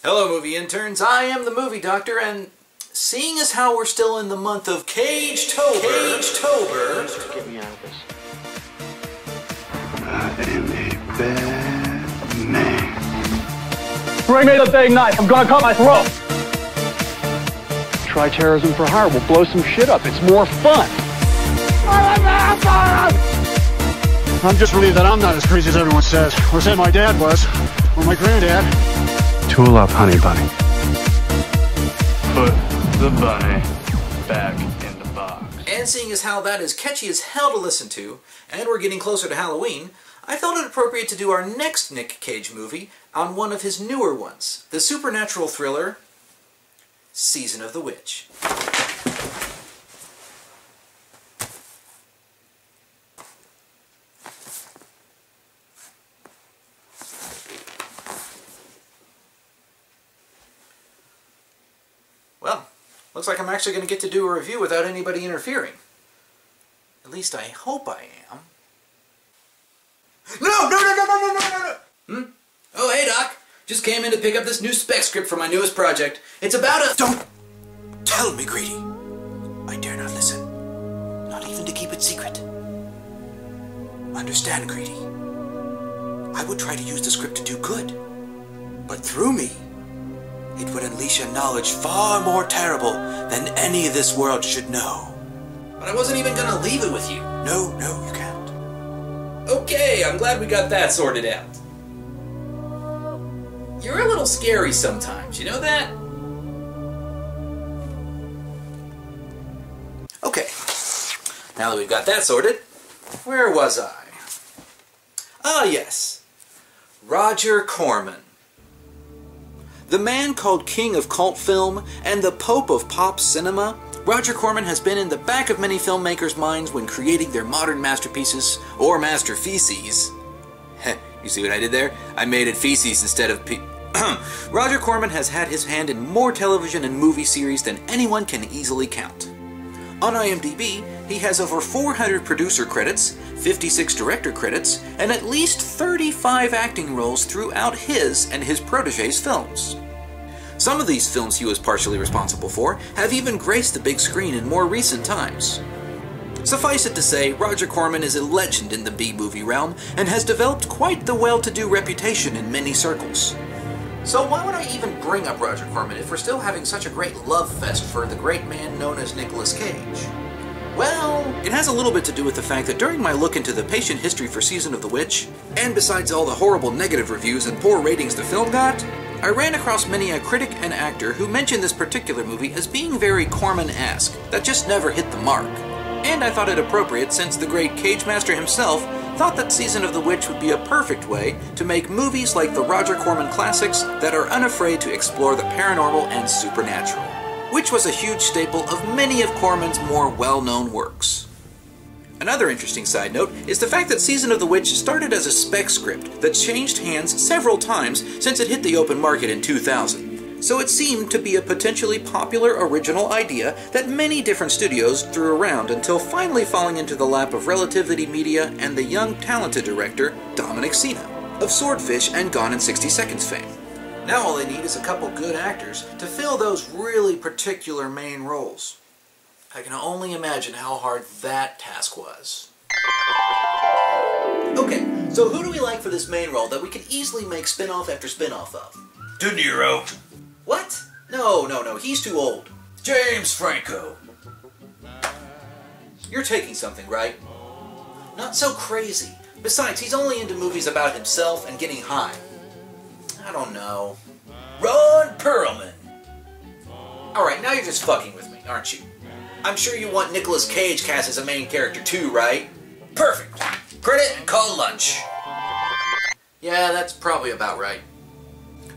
Hello, movie interns. I am the movie doctor, and seeing as how we're still in the month of Cage-tober, Get me out of this. I am a bad man. Bring me the big knife. I'm gonna cut my throat. Try terrorism for hire. We'll blow some shit up. It's more fun. I'm just relieved that I'm not as crazy as everyone says. Or said my dad was. Or my granddad. Tool up, honey bunny. Put the bunny back in the box. and seeing as how that is catchy as hell to listen to, and we're getting closer to Halloween, I felt it appropriate to do our next Nick Cage movie on one of his newer ones, the supernatural thriller, Season of the Witch. Well, looks like I'm actually going to get to do a review without anybody interfering. At least I hope I am. No! Oh, hey, Doc. Just came in to pick up this new spec script for my newest project. It's about a... Don't tell me, Greedy. I dare not listen. Not even to keep it secret. Understand, Greedy. I would try to use the script to do good. But through me, it would unleash a knowledge far more terrible than any of this world should know. But I wasn't even gonna leave it with you. No, you can't. Okay, I'm glad we got that sorted out. You're a little scary sometimes, you know that? Okay, now that we've got that sorted, where was I? Ah, yes. Roger Corman. The man called King of Cult Film and the Pope of Pop Cinema, Roger Corman has been in the back of many filmmakers' minds when creating their modern masterpieces, or masterfeces. You see what I did there? I made it feces instead of Roger Corman has had his hand in more television and movie series than anyone can easily count. On IMDb, he has over 400 producer credits, 56 director credits, and at least 35 acting roles throughout his and his protégés' films. Some of these films he was partially responsible for have even graced the big screen in more recent times. Suffice it to say, Roger Corman is a legend in the B-movie realm and has developed quite the well-to-do reputation in many circles. So why would I even bring up Roger Corman if we're still having such a great love fest for the great man known as Nicolas Cage? Well, it has a little bit to do with the fact that during my look into the patient history for Season of the Witch, and besides all the horrible negative reviews and poor ratings the film got, I ran across many a critic and actor who mentioned this particular movie as being very Corman-esque, that just never hit the mark. And I thought it appropriate since the great Cage Master himself thought that Season of the Witch would be a perfect way to make movies like the Roger Corman classics that are unafraid to explore the paranormal and supernatural, which was a huge staple of many of Corman's more well-known works. Another interesting side note is the fact that Season of the Witch started as a spec script that changed hands several times since it hit the open market in 2000. So it seemed to be a potentially popular original idea that many different studios threw around until finally falling into the lap of Relativity Media and the young talented director Dominic Sena of Swordfish and Gone in 60 Seconds fame. Now all they need is a couple good actors to fill those really particular main roles. I can only imagine how hard that task was. Okay, so who do we like for this main role that we can easily make spin-off after spin-off of? De Niro. What? No, he's too old. James Franco. You're taking something, right? Not so crazy. Besides, he's only into movies about himself and getting high. I don't know. Ron Perlman. Alright, now you're just fucking with me, aren't you? I'm sure you want Nicolas Cage cast as a main character too, right? Perfect. Credit and call lunch. Yeah, that's probably about right.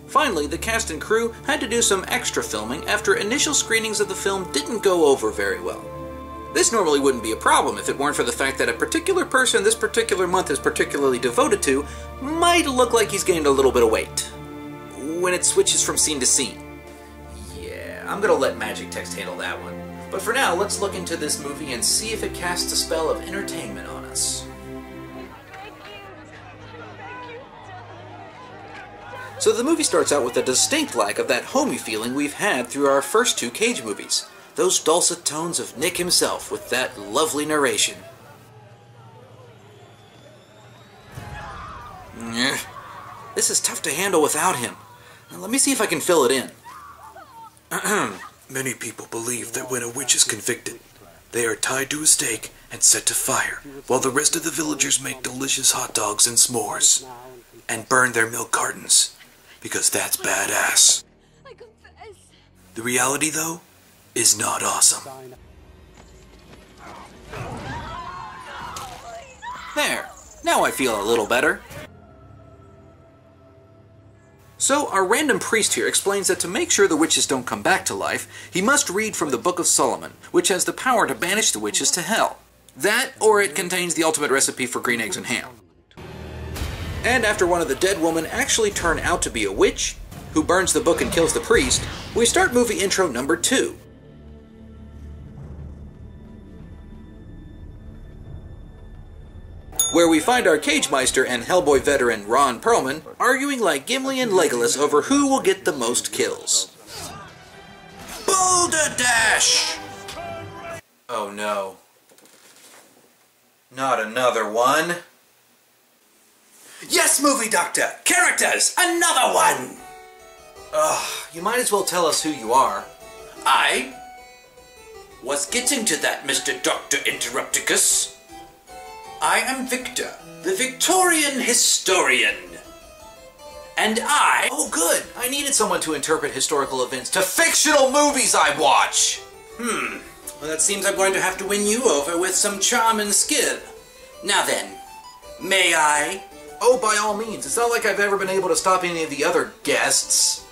Finally, the cast and crew had to do some extra filming after initial screenings of the film didn't go over very well. This normally wouldn't be a problem if it weren't for the fact that a particular person this particular month is particularly devoted to might look like he's gained a little bit of weight when it switches from scene to scene. Yeah, I'm gonna let Magic Text handle that one. But for now, let's look into this movie and see if it casts a spell of entertainment on us. So the movie starts out with a distinct lack of that homey feeling we've had through our first two Cage movies. Those dulcet tones of Nick himself with that lovely narration. This is tough to handle without him. Now, let me see if I can fill it in. Many people believe that when a witch is convicted, they are tied to a stake and set to fire, while the rest of the villagers make delicious hot dogs and s'mores, and burn their milk cartons, because that's badass. The reality, though, is not awesome. There. Now I feel a little better. So, our random priest here explains that to make sure the witches don't come back to life, he must read from the Book of Solomon, which has the power to banish the witches to hell. That, or it contains the ultimate recipe for green eggs and ham. And after one of the dead women actually turn out to be a witch, who burns the book and kills the priest, we start movie intro number 2. Where we find our Cagemeister and Hellboy veteran Ron Perlman arguing like Gimli and Legolas over who will get the most kills. Boulder Dash! Oh no. Not another one. Yes, movie doctor! Characters! Another one! Ugh, you might as well tell us who you are. I was getting to that, Mr. Dr. Interrupticus. I am Victor, the Victorian historian. And I... Oh good, I needed someone to interpret historical events to fictional movies I watch! Well, that seems I'm going to have to win you over with some charm and skill. Now then, may I? Oh, by all means. It's not like I've ever been able to stop any of the other guests.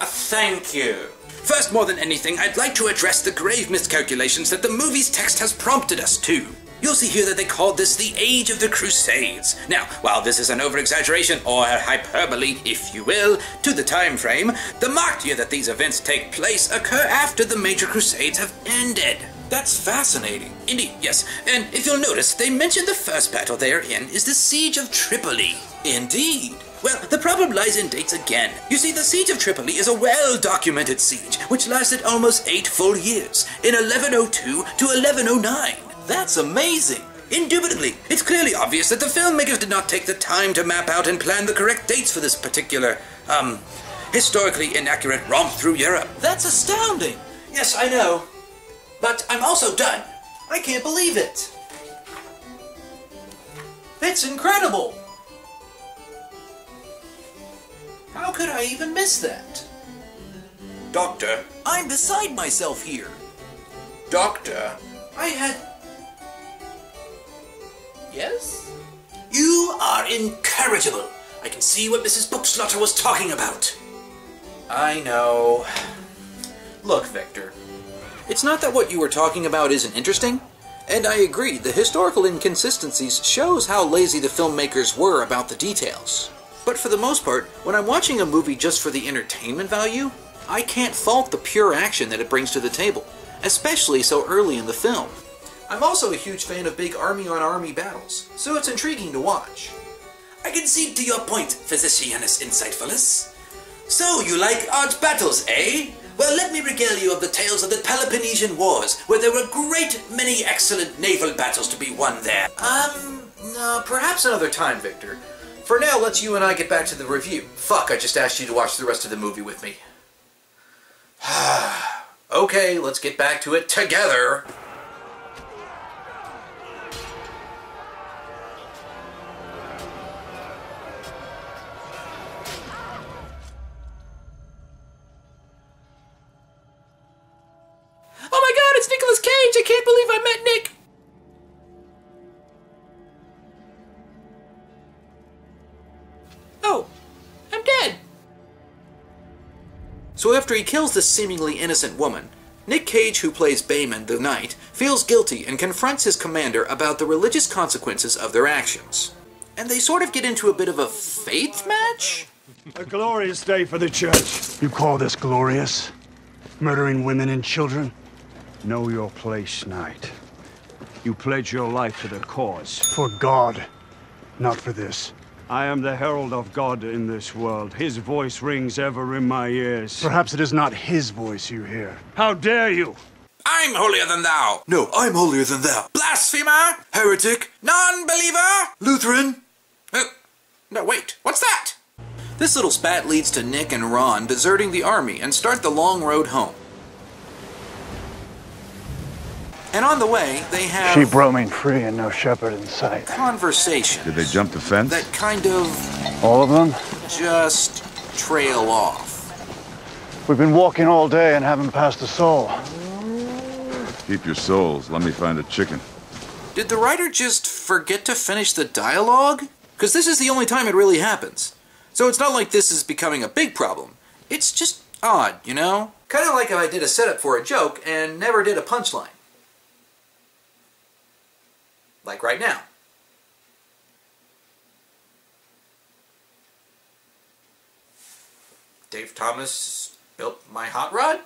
Thank you. First, more than anything, I'd like to address the grave miscalculations that the movie's text has prompted us to. You'll see here that they called this the Age of the Crusades. Now, while this is an over-exaggeration, or hyperbole, if you will, to the time frame, the marked year that these events take place occur after the major crusades have ended. That's fascinating. Indeed, yes. And if you'll notice, they mention the first battle they are in is the Siege of Tripoli. Indeed. Well, the problem lies in dates again. You see, the Siege of Tripoli is a well-documented siege, which lasted almost 8 full years, in 1102 to 1109. That's amazing! Indubitably, it's clearly obvious that the filmmakers did not take the time to map out and plan the correct dates for this particular, historically inaccurate romp through Europe. That's astounding! Yes, I know. But I'm also done. I can't believe it! It's incredible! How could I even miss that? Doctor. I'm beside myself here. Doctor. I had... Yes? You are incorrigible. I can see what Mrs. Bookslaughter was talking about. I know. Look, Victor. It's not that what you were talking about isn't interesting. And I agree, the historical inconsistencies shows how lazy the filmmakers were about the details. But for the most part, when I'm watching a movie just for the entertainment value, I can't fault the pure action that it brings to the table, especially so early in the film. I'm also a huge fan of big army-on-army battles, so it's intriguing to watch. I concede to your point, Physicianus Insightfulus. So, you like armed battles, eh? Well, let me regale you of the tales of the Peloponnesian Wars, where there were a great many excellent naval battles to be won there. No, perhaps another time, Victor. For now, let's you and I get back to the review. Fuck, I just asked you to watch the rest of the movie with me. Okay, let's get back to it together. Oh my god, it's Nicolas Cage! I can't believe I met Nick! Oh, I'm dead! So after he kills this seemingly innocent woman, Nick Cage, who plays Bayman the Knight, feels guilty and confronts his commander about the religious consequences of their actions. And they sort of get into a bit of a faith match? A glorious day for the church. You call this glorious? Murdering women and children? Know your place, Knight. You pledge your life to the cause. For God, not for this. I am the herald of God in this world. His voice rings ever in my ears. Perhaps it is not his voice you hear. How dare you! I'm holier than thou! No, I'm holier than thou. Blasphemer! Heretic. Non-believer! Lutheran. No, wait, what's that? This little spat leads to Nick and Ron deserting the army and start the long road home. And on the way, they have Sheep roaming free and no shepherd in sight. conversations. Did they jump the fence? That kind of All of them? just trail off. We've been walking all day and haven't passed a soul. Keep your souls. Let me find a chicken. Did the writer just forget to finish the dialogue? Because this is the only time it really happens. So it's not like this is becoming a big problem. It's just odd, you know? Kind of like if I did a setup for a joke and never did a punchline. Like right now. Dave Thomas built my hot rod?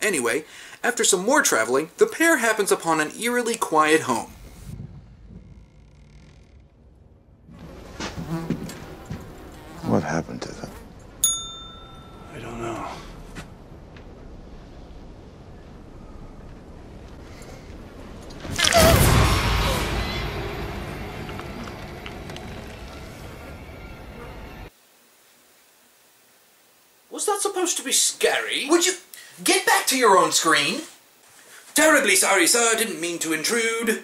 Anyway, after some more traveling, the pair happens upon an eerily quiet home. What happened to them? I don't know. Was that supposed to be scary? Would you get back to your own screen? Terribly sorry, sir. Didn't mean to intrude.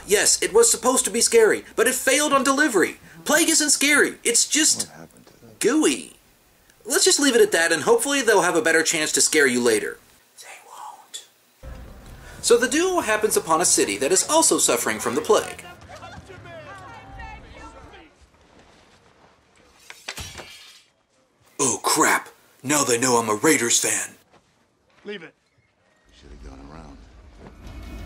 Yes, it was supposed to be scary, but it failed on delivery. Plague isn't scary, it's just What happened to them? gooey. Let's just leave it at that, and hopefully they'll have a better chance to scare you later. They won't. So the duo happens upon a city that is also suffering from the plague. Oh crap, now they know I'm a Raiders fan. Leave it. Should have gone around.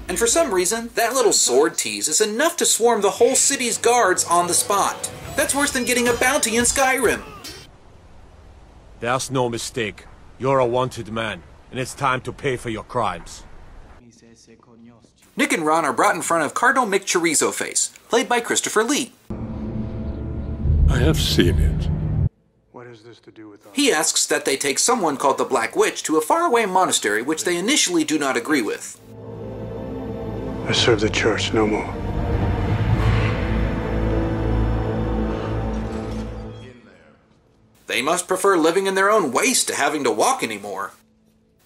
And for some reason, that little sword tease is enough to swarm the whole city's guards on the spot. That's worse than getting a bounty in Skyrim. There's no mistake. You're a wanted man, and it's time to pay for your crimes. Nick and Ron are brought in front of Cardinal McChorizo-Face, played by Christopher Lee. I have seen it. What has this to do with us? He asks that they take someone called the Black Witch to a faraway monastery which they initially do not agree with. I serve the church no more. They must prefer living in their own waste to having to walk anymore.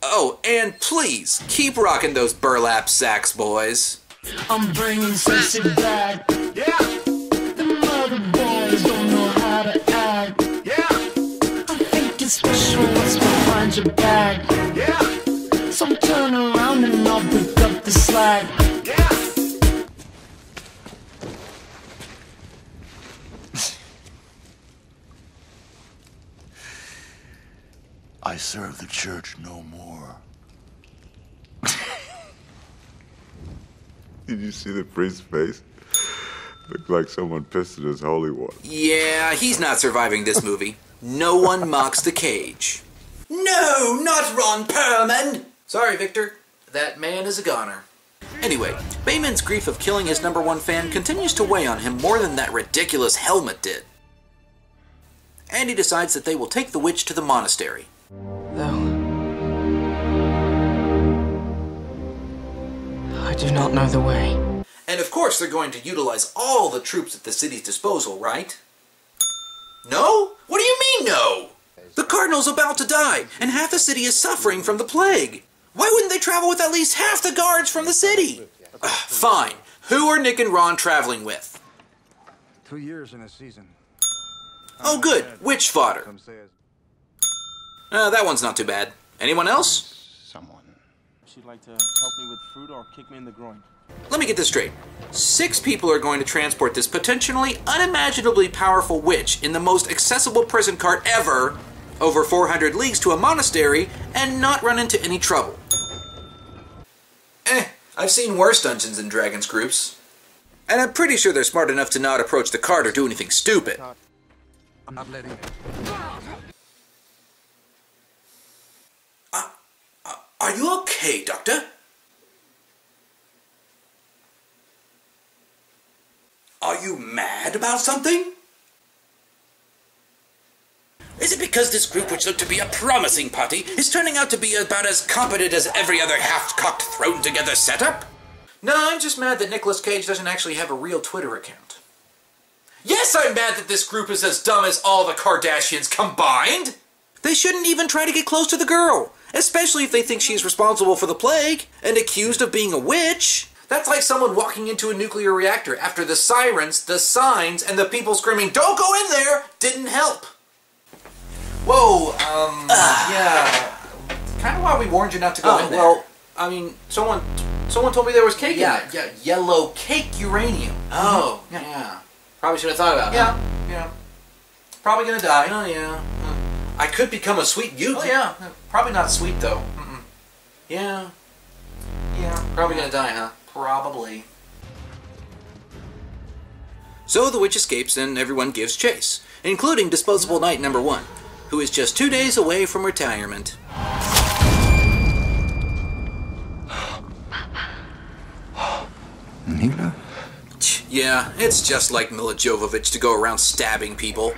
Oh, and please, keep rocking those burlap sacks, boys. I'm bringing sexy back. Yeah. The mother boys don't know how to act. Yeah. I think it's special what's behind your back. Yeah. So turn around and I'll pick up the slack. Yeah. I serve the church no more. Did you see the priest's face? Looked like someone pissed in his holy water. Yeah, he's not surviving this movie. No one mocks the cage. No, not Ron Perlman! Sorry, Victor. That man is a goner. Anyway, Bayman's grief of killing his #1 fan continues to weigh on him more than that ridiculous helmet did. And he decides that they will take the witch to the monastery. Though I do not know the way. And of course they're going to utilize all the troops at the city's disposal, right? No? What do you mean, no? The Cardinal's about to die, and half the city is suffering from the plague. Why wouldn't they travel with at least half the guards from the city? Fine. Who are Nick and Ron traveling with? 2 years in a season. Oh good, witch fodder. That one's not too bad. Anyone else? Someone. She'd like to help me with fruit or kick me in the groin. Let me get this straight. 6 people are going to transport this potentially unimaginably powerful witch in the most accessible prison cart ever over 400 leagues to a monastery and not run into any trouble. I've seen worse Dungeons and Dragons groups. And I'm pretty sure they're smart enough to not approach the cart or do anything stupid. I'm not letting it. Are you okay, Doctor? Are you mad? mad about something? Is it because this group, which looked to be a promising party, is turning out to be about as competent as every other half-cocked, thrown-together setup? No, I'm just mad that Nicolas Cage doesn't actually have a real Twitter account. Yes, I'm mad that this group is as dumb as all the Kardashians combined! They shouldn't even try to get close to the girl, especially if they think she's responsible for the plague and accused of being a witch. That's like someone walking into a nuclear reactor after the sirens, the signs, and the people screaming, "Don't go in there!" didn't help. Whoa, yeah. Kind of why we warned you not to go in there. Well, I mean, someone told me there was cake in there. Yeah, yellow cake uranium. Oh, yeah. Probably should have thought about that. Yeah. Probably gonna die. Oh, yeah. I could become a sweet mutant. Oh, yeah. Probably not sweet, though. Yeah. Yeah. Probably gonna die, huh? Probably. So the witch escapes and everyone gives chase, including Disposable Knight number 1, who is just 2 days away from retirement. Mila? Yeah, it's just like Mila Jovovich to go around stabbing people.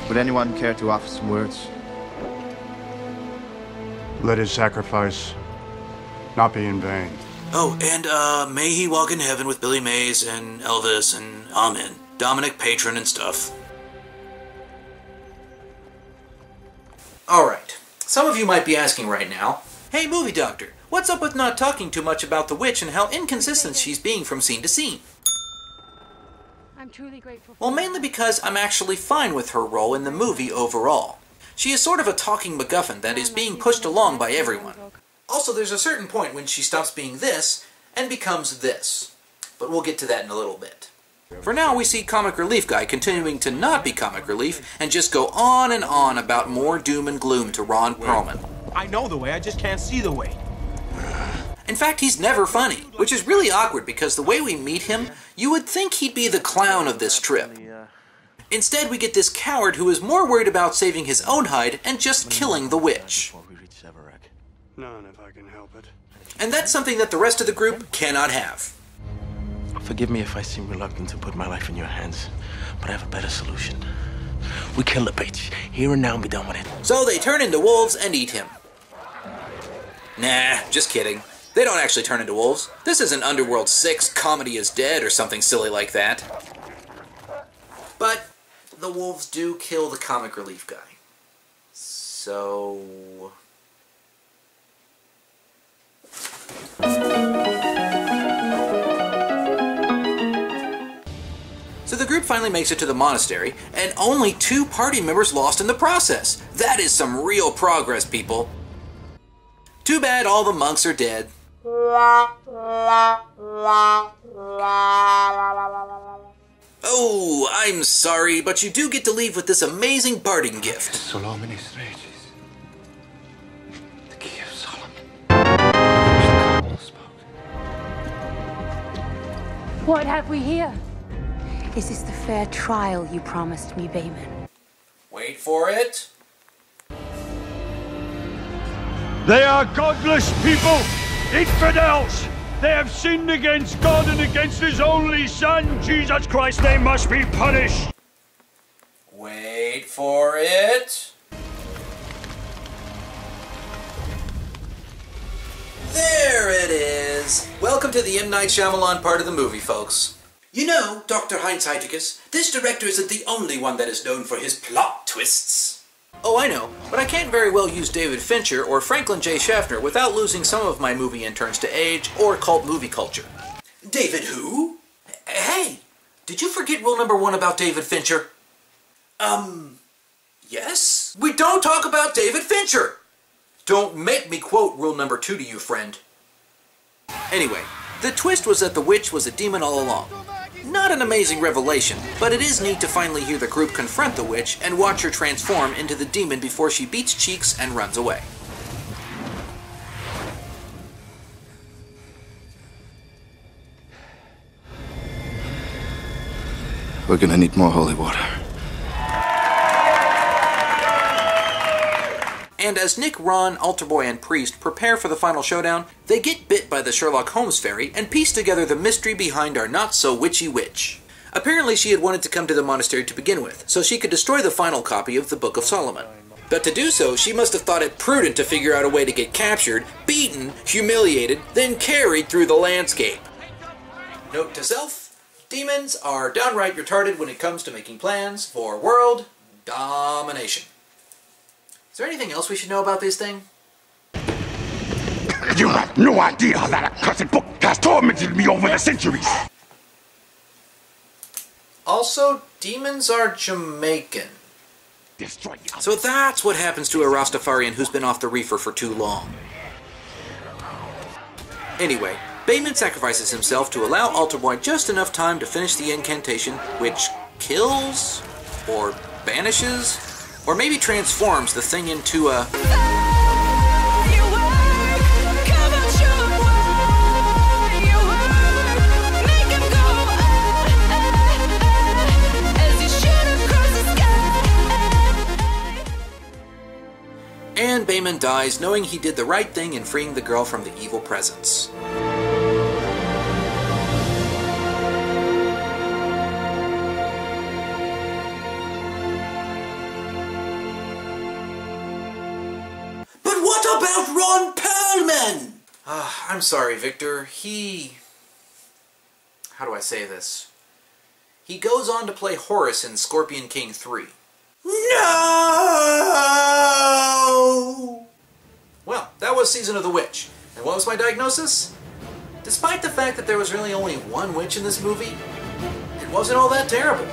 Would anyone care to offer some words? Let his sacrifice not be in vain. Oh, and may he walk in heaven with Billy Mays and Elvis and Amen. Dominic Patron and stuff. Alright, some of you might be asking right now, "Hey movie doctor, what's up with not talking too much about the witch and how inconsistent she's being from scene to scene?" I'm truly grateful. Well, mainly because I'm actually fine with her role in the movie overall. She is sort of a talking MacGuffin that is being pushed along by everyone. Also, there's a certain point when she stops being this and becomes this. But we'll get to that in a little bit. For now, we see Comic Relief Guy continuing to not be Comic Relief and just go on and on about more doom and gloom to Ron Perlman. I know the way, I just can't see the way. In fact, he's never funny, which is really awkward because the way we meet him, you would think he'd be the clown of this trip. Instead, we get this coward who is more worried about saving his own hide and just killing the witch. None if I can help it. And that's something that the rest of the group cannot have. Forgive me if I seem reluctant to put my life in your hands, but I have a better solution. We kill the bitch, here and now, and be done with it. So they turn into wolves and eat him. Nah, just kidding. They don't actually turn into wolves. This isn't Underworld 6, Comedy is Dead, or something silly like that. But the wolves do kill the Comic Relief Guy. So the group finally makes it to the monastery, and only 2 party members lost in the process. That is some real progress, people. Too bad all the monks are dead. Oh, I'm sorry, but you do get to leave with this amazing parting gift. What have we here? Is this the fair trial you promised me, Bayman? Wait for it. They are godless people, infidels. They have sinned against God and against His only Son, Jesus Christ. They must be punished. Wait for it. There it is. Welcome to the M. Night Shyamalan part of the movie, folks. You know, Dr. Heinz-Heiticus, this director isn't the only one that is known for his plot twists. Oh, I know, but I can't very well use David Fincher or Franklin J. Schaffner without losing some of my movie interns to age or cult movie culture. David who? Hey, did you forget rule number 1 about David Fincher? Yes? We don't talk about David Fincher! Don't make me quote rule number 2 to you, friend. Anyway, the twist was that the witch was a demon all along. Not an amazing revelation, but it is neat to finally hear the group confront the witch and watch her transform into the demon before she beats cheeks and runs away. We're gonna need more holy water. And as Nick, Ron, Altar Boy, and Priest prepare for the final showdown, they get bit by the Sherlock Holmes fairy and piece together the mystery behind our not-so-witchy witch. Apparently she had wanted to come to the monastery to begin with, so she could destroy the final copy of the Book of Solomon. But to do so, she must have thought it prudent to figure out a way to get captured, beaten, humiliated, then carried through the landscape. Note to self, demons are downright retarded when it comes to making plans for world domination. Is there anything else we should know about this thing? You have no idea how that accursed book has tormented me over the centuries! Also, demons are Jamaican. So that's what happens to a Rastafarian who's been off the reefer for too long. Anyway, Bayman sacrifices himself to allow Altar Boy just enough time to finish the incantation, which kills, or banishes, or maybe transforms the thing into a... And Bayman dies knowing he did the right thing in freeing the girl from the evil presence. But what about Ron Perlman? I'm sorry, Victor. How do I say this? He goes on to play Horus in Scorpion King 3. No! Well, that was Season of the Witch. And what was my diagnosis? Despite the fact that there was really only one witch in this movie, it wasn't all that terrible.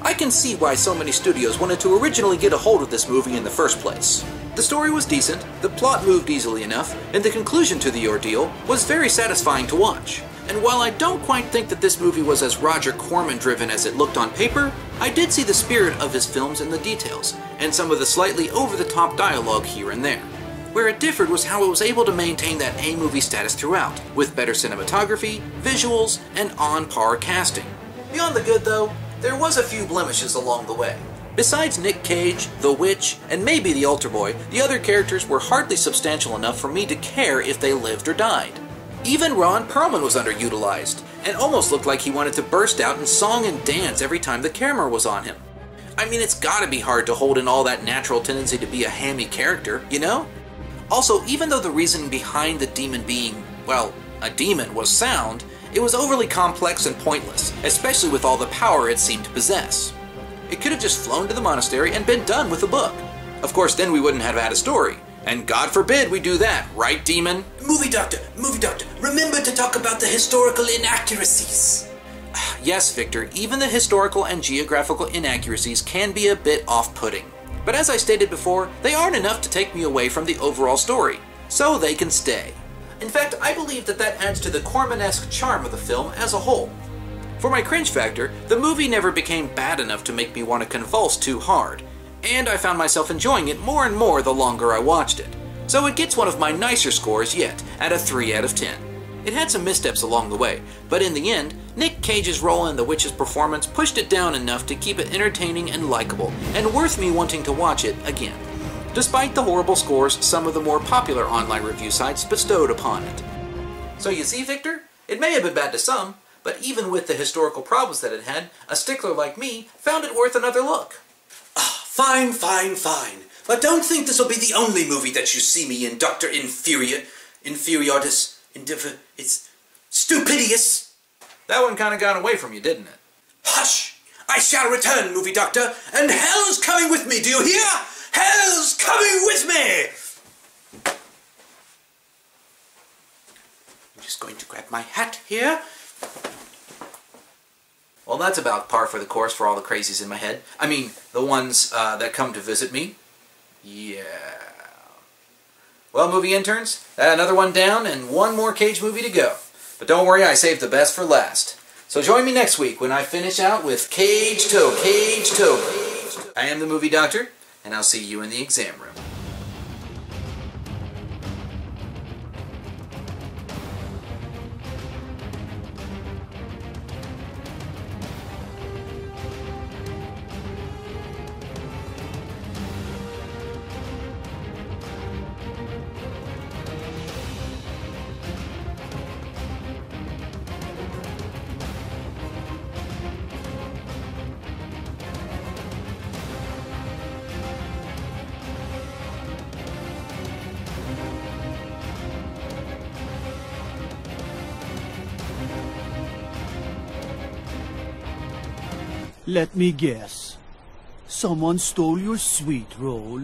I can see why so many studios wanted to originally get a hold of this movie in the first place. The story was decent, the plot moved easily enough, and the conclusion to the ordeal was very satisfying to watch. And while I don't quite think that this movie was as Roger Corman-driven as it looked on paper, I did see the spirit of his films in the details, and some of the slightly over-the-top dialogue here and there. Where it differed was how it was able to maintain that A-movie status throughout, with better cinematography, visuals, and on-par casting. Beyond the good, though, there was a few blemishes along the way. Besides Nick Cage, the Witch, and maybe the Altar Boy, the other characters were hardly substantial enough for me to care if they lived or died. Even Ron Perlman was underutilized, and almost looked like he wanted to burst out in song and dance every time the camera was on him. I mean, it's gotta be hard to hold in all that natural tendency to be a hammy character, you know? Also, even though the reason behind the demon being, well, a demon was sound, it was overly complex and pointless, especially with all the power it seemed to possess. It could have just flown to the monastery and been done with the book. Of course, then we wouldn't have had a story. And God forbid we do that, right, demon? Movie doctor, remember to talk about the historical inaccuracies. Yes, Victor, even the historical and geographical inaccuracies can be a bit off-putting. But as I stated before, they aren't enough to take me away from the overall story, so they can stay. In fact, I believe that adds to the Corman-esque charm of the film as a whole. For my cringe factor, the movie never became bad enough to make me want to convulse too hard, and I found myself enjoying it more and more the longer I watched it. So it gets one of my nicer scores yet, at a 3 out of 10. It had some missteps along the way, but in the end, Nick Cage's role in The Witch's performance pushed it down enough to keep it entertaining and likable, and worth me wanting to watch it again, despite the horrible scores some of the more popular online review sites bestowed upon it. So you see, Victor, it may have been bad to some, but even with the historical problems that it had, a stickler like me found it worth another look. Fine. But don't think this will be the only movie that you see me in, Dr. Inferiortis, it's stupidious. That one kind of got away from you, didn't it? Hush! I shall return, movie doctor, and hell's coming with me, do you hear? Hell's coming with me! I'm just going to grab my hat here. Well, that's about par for the course for all the crazies in my head. I mean, the ones that come to visit me. Yeah. Well, movie interns, another one down and one more Cage movie to go. But don't worry, I saved the best for last. So join me next week when I finish out with Cage-tober. I am the movie doctor, and I'll see you in the exam room. Let me guess. Someone stole your sweet roll.